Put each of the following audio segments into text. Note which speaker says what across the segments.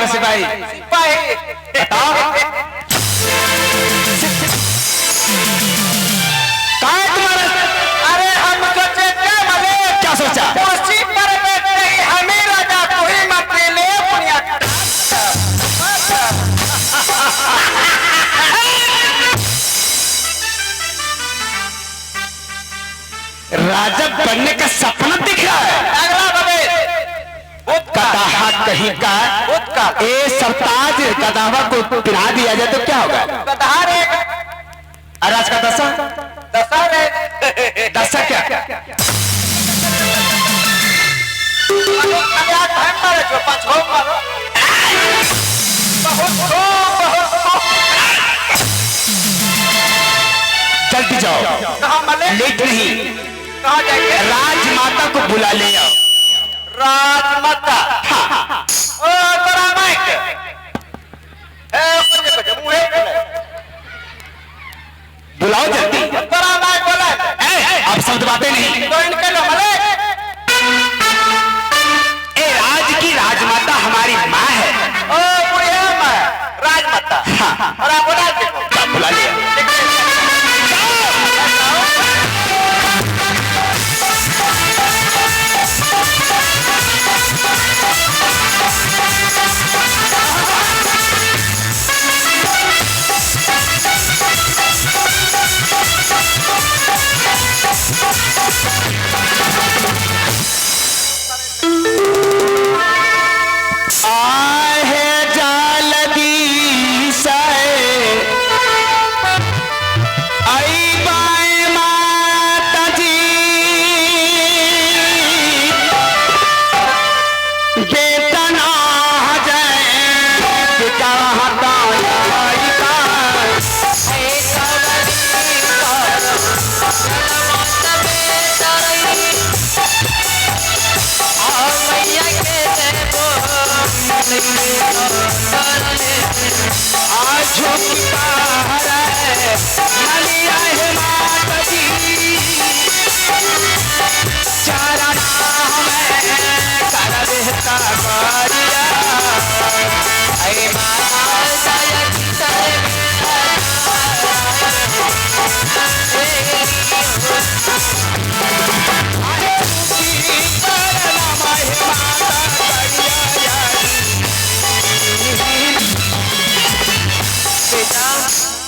Speaker 1: तुम्हारा सिपाही?
Speaker 2: सिपाही
Speaker 1: बताओ कहाँ है तुम्हारा?
Speaker 2: अरे हम सोचे क्या मले,
Speaker 1: क्या सोचा?
Speaker 2: कुर्सी पर बैठे ही हमें राजा को ही मत ले पुनिया।
Speaker 1: राजा बनने का सपना दिख रहा है?
Speaker 2: अगला बबे
Speaker 1: कदाहा कहीं का
Speaker 2: उसका
Speaker 1: ए सरताज कदावा को पिला दिया जाए तो क्या होगा?
Speaker 2: कदहार एक
Speaker 1: अराज का दशा
Speaker 2: दशा रे
Speaker 1: दशा क्या?
Speaker 2: अगला टाइम मारे जो पाछो मारो बहुत
Speaker 1: जल्दी जाओ,
Speaker 2: कहाँ मले,
Speaker 1: लेट नहीं।
Speaker 2: कहाँ जाएंगे?
Speaker 1: राजमाता को बुला ले आओ।
Speaker 2: राजमाता
Speaker 1: हाँ।
Speaker 2: ओ बड़ा माइक मुझे बचे मुझे
Speaker 1: बुलाओ जल्दी।
Speaker 2: बड़ा माइक बोला
Speaker 1: अब शब्द बातें नहीं।
Speaker 2: तो इनके लो मले
Speaker 1: ए राज की राजमाता हमारी माँ है।
Speaker 2: ओ बुढ़िया माँ राजमाता।
Speaker 1: हाँ।
Speaker 2: और आप बुला के
Speaker 1: बुला लिया।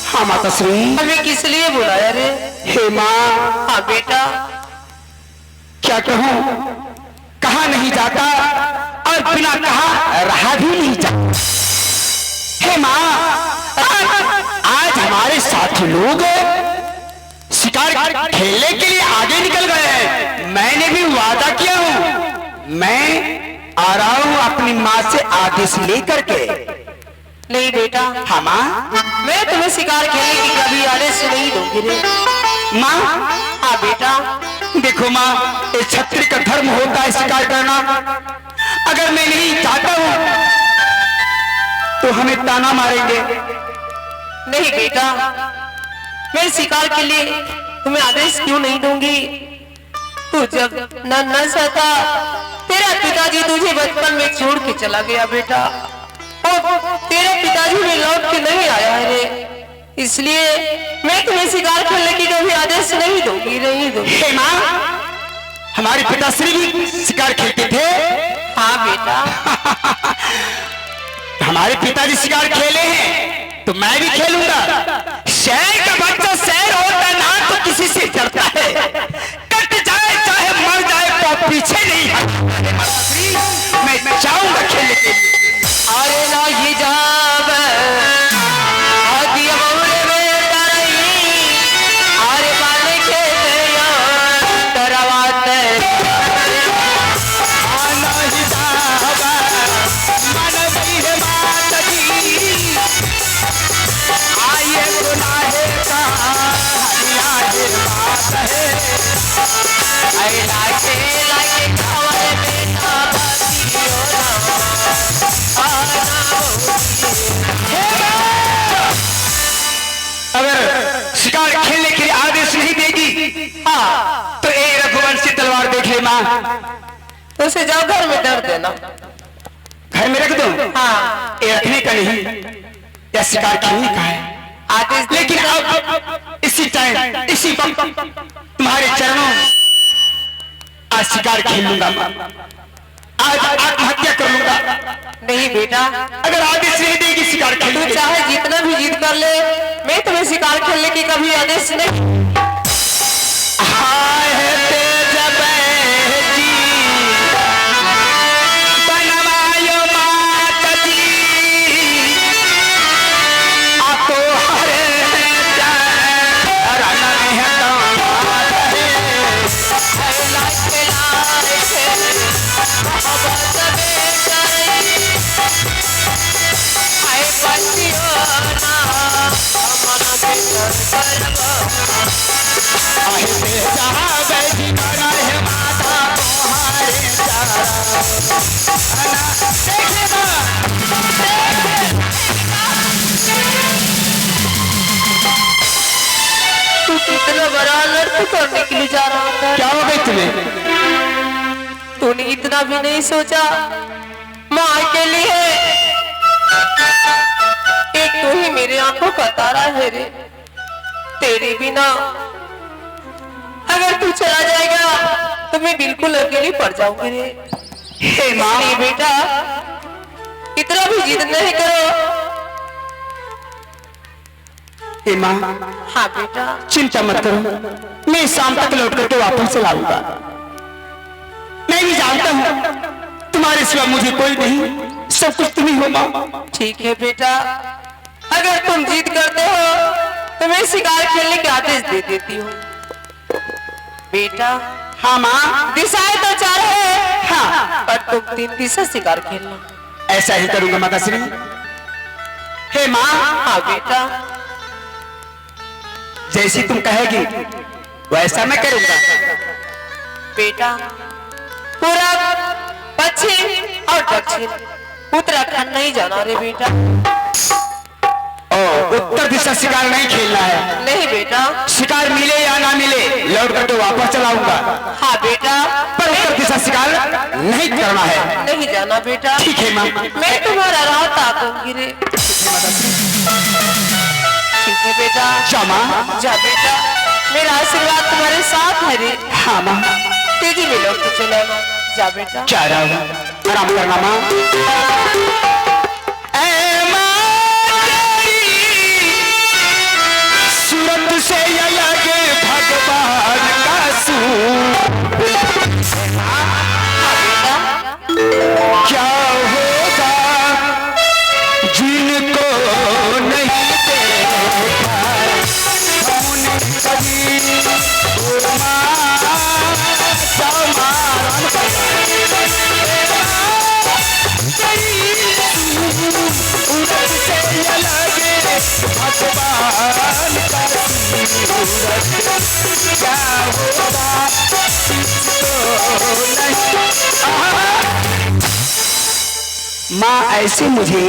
Speaker 1: हाँ माता श्री,
Speaker 3: हमें किस लिए बुलाया रे?
Speaker 1: हे माँ।
Speaker 3: हाँ बेटा,
Speaker 1: क्या कहूँ, कहा नहीं जाता और बिना कहा रहा भी नहीं जाता। हे माँ, आज हमारे साथी लोग शिकार खेलने के लिए आगे निकल गए हैं। मैंने भी वादा किया हूँ, मैं आ रहा हूँ अपनी माँ से आदेश लेकर के।
Speaker 3: नहीं बेटा,
Speaker 1: हाँ माँ।
Speaker 3: मैं तुम्हें शिकार खेलने की कभी आदेश नहीं दूंगी रे।
Speaker 1: माँ,
Speaker 3: हाँ बेटा,
Speaker 1: देखो माँ, इस क्षत्रिय का धर्म होता है शिकार करना। अगर मैं नहीं चाहता हूँ तो हमें ताना मारेंगे।
Speaker 3: नहीं बेटा, मैं शिकार के लिए तुम्हें आदेश क्यों नहीं दूंगी? तू जब नन्हा था, तेरा पिताजी तुझे बचपन में छोड़ के चला गया बेटा, और तेरे पिताजी में लौट के नहीं आया है रे। इसलिए मैं तुम्हें शिकार खेलने की कभी आदेश नहीं दूंगी, नहीं दूंगी।
Speaker 1: हे माँ, हमारे पिताश्री भी शिकार खेलते थे।
Speaker 3: हाँ बेटा,
Speaker 1: हमारे पिताजी शिकार खेले हैं तो मैं भी खेलूंगा। शेर का बच्चा शेर होता ना तो किसी से डरता है। कट जाए चाहे मर जाए तो पीछे नहीं हटता। मैं जाऊंगा खेलने के लिए।
Speaker 3: अरे ना ये जाब आदि मोरे में डरई, अरे बाले के दया डरवाते
Speaker 1: आना ही जाबा मन में माता जी, आइए गुनाहे का हरिया है बात है।
Speaker 3: आई लागे लागे खावे बेटा बातियो
Speaker 1: अगर शिकार खेलने के लिए आदेश नहीं देगी तो ए रघुवंशी तलवार देख ले माँ।
Speaker 3: तो उसे जाओ घर में डर देना।
Speaker 1: घर घर में रख दूं?
Speaker 3: हाँ
Speaker 1: ये रखने का नहीं, या शिकार खेलने का है।
Speaker 3: आदेश दे
Speaker 1: लेकिन अब इसी टाइम इसी वक्त तुम्हारे चरणों आज शिकार खेल लूंगा, आज आत्महत्या कर लूंगा।
Speaker 3: नहीं बेटा,
Speaker 1: अगर आदेश नहीं देगी शिकार
Speaker 3: तू
Speaker 1: खेलने,
Speaker 3: चाहे जितना भी जिद कर ले, मैं तुम्हें शिकार खेलने की कभी आदेश नहीं।
Speaker 1: हाय है तेज बैजी, बनवायो मात जी, आतो हरे चरण है दामाद है। आहे तेजा बैजी बना है माता तुम्हारे चरण। देखे
Speaker 3: तू कितना बड़ा अनर्थ करने के लिए जा रहा था।
Speaker 1: क्या हो गई तुम्हें?
Speaker 3: तूने इतना भी नहीं सोचा माँ के लिए। एक तो ही मेरी आंखों का तारा है रे, तेरे बिना अगर तू चला जाएगा तो मैं बिल्कुल अकेली पड़ जाऊंगी रे।
Speaker 1: हे माँ,
Speaker 3: इसलिए बेटा इतना भी जिद नहीं करो।
Speaker 1: हे माँ,
Speaker 3: हाँ बेटा,
Speaker 1: चिंता मत करो, मैं शाम तक लौट करके वापस चला आऊंगा। मैं भी जानता हूँ तुम्हारे सिवा मुझे कोई नहीं, सब कुछ तुम ही हो माँ।
Speaker 3: ठीक है बेटा, अगर तुम जिद करते हो तो मैं शिकार खेलने के आदेश दे देती हूँ। बेटा
Speaker 1: हाँ माँ,
Speaker 3: दिशाएं तो चार है,
Speaker 1: हाँ,
Speaker 3: पर तुम 3 दिशा शिकार खेलना।
Speaker 1: ऐसा ही करूंगा माताश्री। हे माँ,
Speaker 3: हाँ बेटा,
Speaker 1: जैसी तुम कहेगी वैसा मैं करूंगा।
Speaker 3: बेटा पूरब, पश्चिम और दक्षिण उत्तराखंड नहीं जाना रे बेटा।
Speaker 1: उत्तर दिशा शिकार नहीं खेलना है।
Speaker 3: नहीं बेटा।
Speaker 1: शिकार मिले या ना मिले लौट कर तो वापस चलाऊंगा।
Speaker 3: हाँ बेटा,
Speaker 1: पर उत्तर दिशा शिकार नहीं करना है।
Speaker 3: नहीं जाना बेटा।
Speaker 1: ठीक है माँ,
Speaker 3: मैं तुम्हारा राह ताकूंगी रे। ठीक है बेटा,
Speaker 1: जा माँ,
Speaker 3: जा बेटा, मेरा आशीर्वाद तुम्हारे साथ है रे।
Speaker 1: हाँ माँ,
Speaker 3: तेजी में लौट के चला माँ, जा बेटा।
Speaker 1: जा रहा हूँ, आराम करना माँ। ऐ माँ तेरी सूरत से अलग भगवान का सूरत, क्या होगा जिनको नहीं देखा हमने कभी। माँ ऐसे मुझे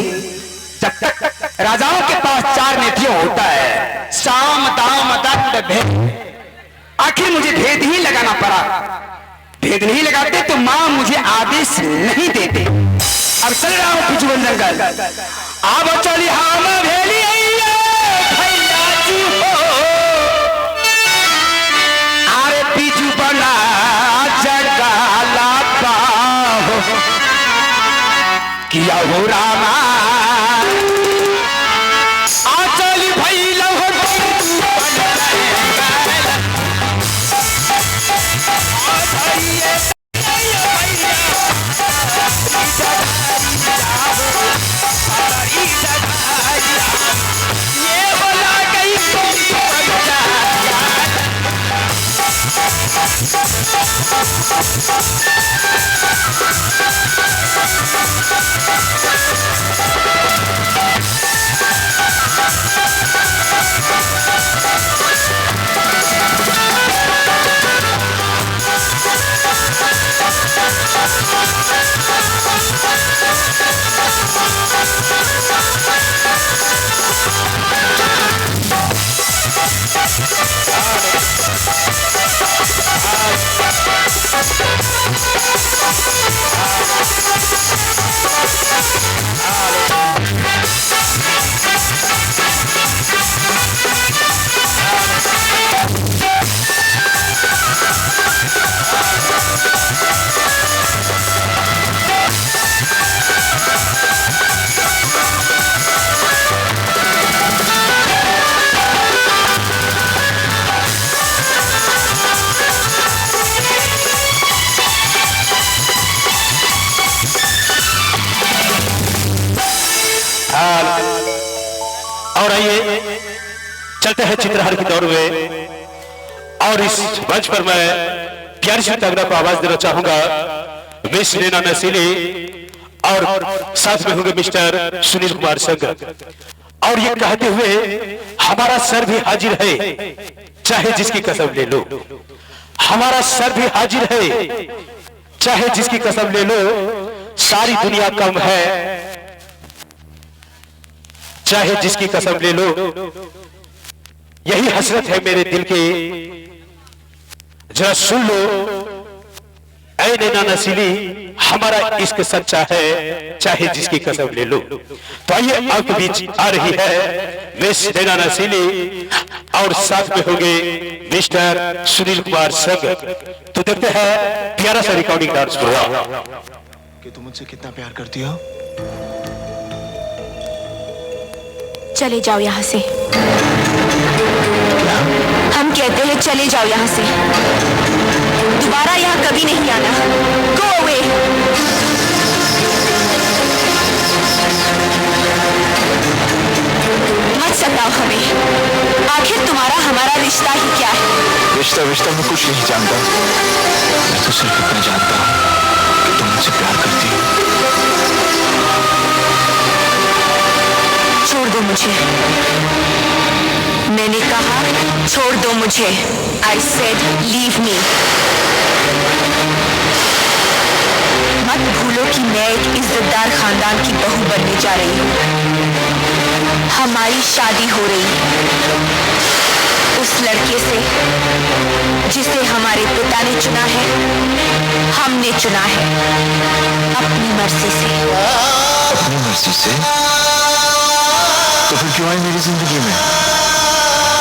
Speaker 1: जब तक राजाओं के पास 4 नेत्रियों होता है, साम दाम दंड भेद, आखिर मुझे भेद ही लगाना पड़ा। भेद नहीं लगाते तो माँ मुझे आदेश नहीं देते। अब चल रहा हूँ पिछुअन जंगल, अब चली हम भेली भैया जी हो, अरे पिछू बना जगाला पाहो किया हो रामा आचली भैया हो ये बोला गई
Speaker 4: चलते हैं चित्रहार की दौड़ में और इस मंच पर मैं प्यारी सी तगड़ा को आवाज देना चाहूंगा मिस नैना नसीली और साथ में होंगे मिस्टर सुनील कुमार संगर। और ये कहते हुए हमारा सर भी हाजिर है चाहे जिसकी कसम ले लो, हमारा सर भी हाजिर है चाहे जिसकी कसम ले लो, सारी दुनिया कम है चाहे जिसकी कसम ले लो, यही हसरत है मेरे दिल की, जरा सुन लो ऐ नैना नसीली, हमारा इश्क सच्चा है चाहे जिसकी कसम ले लो। तो आइए आपके बीच आ रही है मिस नैना नसीली और साथ में होंगे मिस्टर सुनील कुमार संगर। तो देखते हैं प्यारा सा रिकॉर्डिंग डांस प्रोग्राम।
Speaker 5: कि तुम मुझसे कितना प्यार करती हो?
Speaker 6: चले जाओ यहाँ से। हम कहते हैं चले जाओ यहाँ से, दोबारा यहाँ कभी नहीं आना। Go away. मत सताओ हमें, आखिर तुम्हारा हमारा रिश्ता ही क्या है?
Speaker 5: रिश्ता रिश्ता मैं कुछ नहीं जानता, मैं तो सिर्फ इतना जानता हूँ कि तुम मुझसे प्यार करती हो।
Speaker 6: छोड़ दो मुझे, मैंने कहा छोड़ दो मुझे। I said leave me। मत भूलो कि मैं एक इज्जतदार खानदान की बहू बनने जा रही हूँ। हमारी शादी हो रही है उस लड़के से जिसे हमारे पिता ने चुना है, हमने चुना है अपनी मर्जी से।
Speaker 5: अपनी मर्जी से? तो फिर क्यों आई मेरी जिंदगी में?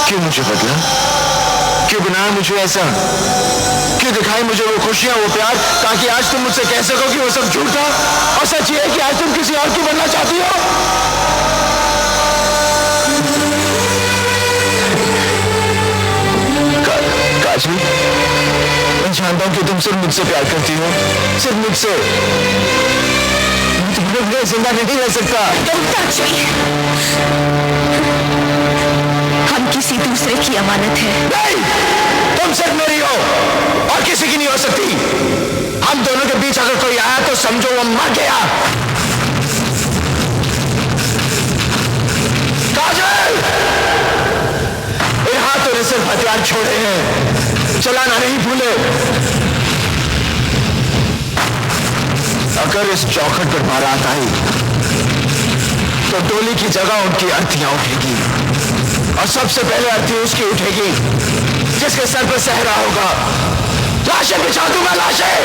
Speaker 5: क्यों मुझे बदला? क्यों बनाया मुझे ऐसा? क्यों दिखाई मुझे वो खुशियां, वो प्यार, ताकि आज तुम मुझसे कह सको कि वो सब झूठ था और सच ये है कि आज तुम किसी और की बनना चाहती हो? काजल, मैं जानता हूं कि तुम सिर्फ मुझसे प्यार करती हो, सिर्फ मुझसे। मैं तुम्हारे बगैर जिंदा नहीं रह सकता।
Speaker 6: Don't touch me। हम किसी दूसरे की अमानत है।
Speaker 5: नहीं, तुम सिर्फ मेरी हो और किसी की नहीं हो सकती। हम दोनों के बीच अगर कोई आया तो समझो वो मर गया। काजल, इन हाथों ने सिर्फ हथियार छोड़े हैं, चलाना नहीं भूले। अगर इस चौखट पर बारात आई तो डोली की जगह उनकी अर्थियां उठेगी और सबसे पहले अर्थी उसकी उठेगी जिसके सर पर सहरा होगा। लाशें बिछा दूंगा, लाशें।